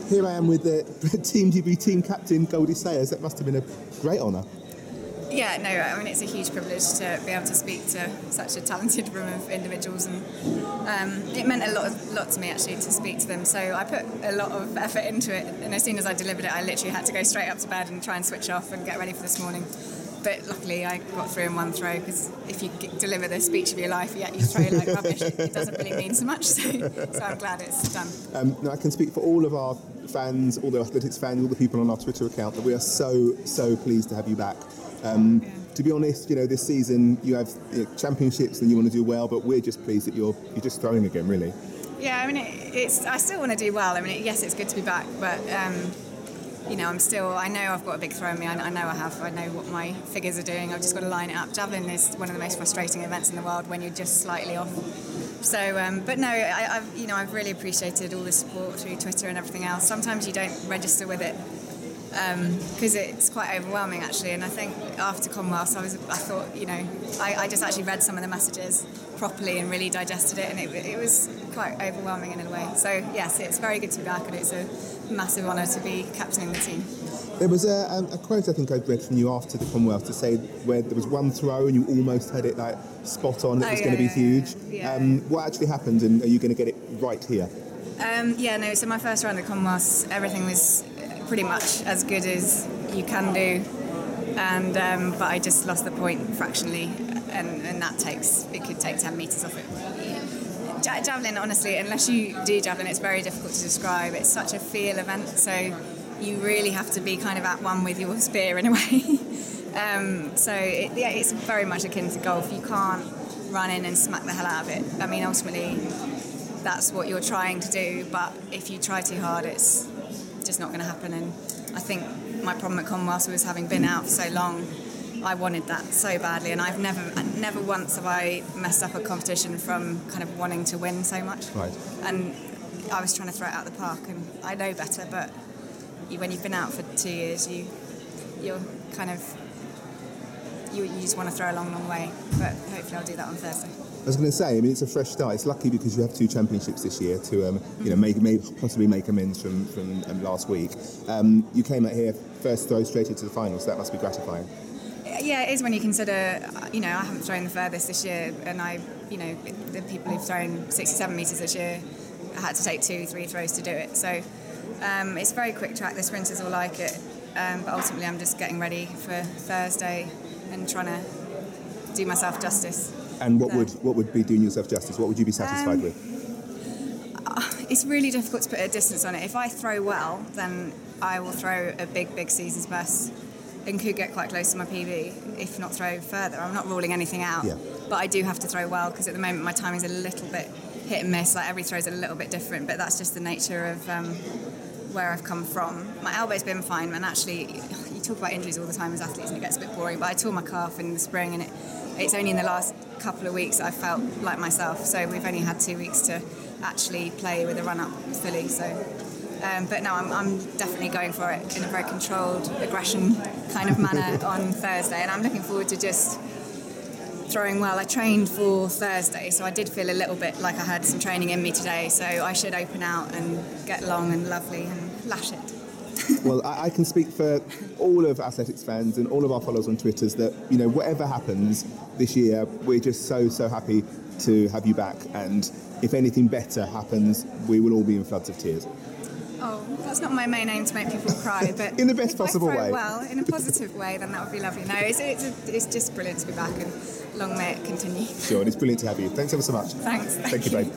here I am with the Team GB team captain, Goldie Sayers. That must have been a great honour. Yeah, no, I mean, it's a huge privilege to be able to speak to such a talented room of individuals, and it meant a lot to me actually to speak to them. So I put a lot of effort into it, and as soon as I delivered it, I literally had to go straight up to bed and try and switch off and get ready for this morning. But luckily I got through in one throw, because if you deliver the speech of your life yet you throw like rubbish, it doesn't really mean so much. So I'm glad it's done. Now I can speak for all of our fans, all the athletics fans, all the people on our Twitter account, that we are so pleased to have you back. To be honest, this season you have championships and you want to do well, but we're just pleased that you're just throwing again, really. Yeah, I mean, I still want to do well. I mean, yes, it's good to be back, but I know I've got a big throw in me. I know I have. I know what my figures are doing. I've just got to line it up. Javelin is one of the most frustrating events in the world when you're just slightly off. So, but no, I've really appreciated all the support through Twitter and everything else. Sometimes you don't register with it because it's quite overwhelming actually. And I think after Commonwealth, I thought, I just actually read some of the messages properly and really digested it, and it was quite overwhelming in a way. So yes, it's very good to be back, and it's a massive honour to be captaining the team. There was a quote I think I'd read from you after the Commonwealth to say where there was one throw and you almost had it like spot on. It was going to be huge. Yeah. What actually happened, and are you going to get it right here? So my first round of Commonwealths, everything was pretty much as good as you can do, and but I just lost the point fractionally, and that could take 10 metres off it. Javelin, honestly, unless you do Javelin, it's very difficult to describe. It's such a feel event, so you really have to be kind of at one with your spear in a way. It's very much akin to golf. You can't run in and smack the hell out of it. I mean, ultimately, that's what you're trying to do, but if you try too hard, it's just not going to happen. And I think my problem at Commonwealth was, having been out for so long, I wanted that so badly, and I've never once have I messed up a competition from kind of wanting to win so much. Right. And I was trying to throw it out the park, and I know better, but when you've been out for 2 years, you're kind of you just want to throw a long way. But hopefully I'll do that on Thursday. I was going to say, I mean, it's a fresh start. It's lucky because you have 2 championships this year to possibly make amends from last week. You came out here first throw straight into the final, so that must be gratifying. Yeah, it is when you consider, I haven't thrown the furthest this year, and the people who've thrown 67 metres this year had to take 2-3 throws to do it. So it's a very quick track. The sprinters all like it, but ultimately I'm just getting ready for Thursday and trying to do myself justice. And what would be doing yourself justice? What would you be satisfied with? It's really difficult to put a distance on it. If I throw well, then I will throw a big season's best and could get quite close to my PB, if not throw further. I'm not ruling anything out, but I do have to throw well, because at the moment my timing's a little bit hit and miss. Like, every throw's a little bit different, but that's just the nature of where I've come from. My elbow's been fine, and actually, you talk about injuries all the time as athletes and it gets a bit boring, but I tore my calf in the spring, and it's only in the last couple of weeks I felt like myself. So we've only had 2 weeks to actually play with a run-up fully. So, but no, I'm definitely going for it in a very controlled aggression kind of manner on Thursday, and I'm looking forward to just throwing well. I trained for Thursday, so I did feel a little bit like I had some training in me today, so I should open out and get long and lovely and lash it. Well, I can speak for all of athletics fans and all of our followers on Twitter that, whatever happens this year, we're just so happy to have you back, and if anything better happens, we will all be in floods of tears. Oh, that's not my main aim, to make people cry, but in the best possible way. Well, in a positive way, then that would be lovely. No, it's just brilliant to be back, and long may it continue. Sure, and it's brilliant to have you. Thanks ever so much. Thanks. Thank you, babe.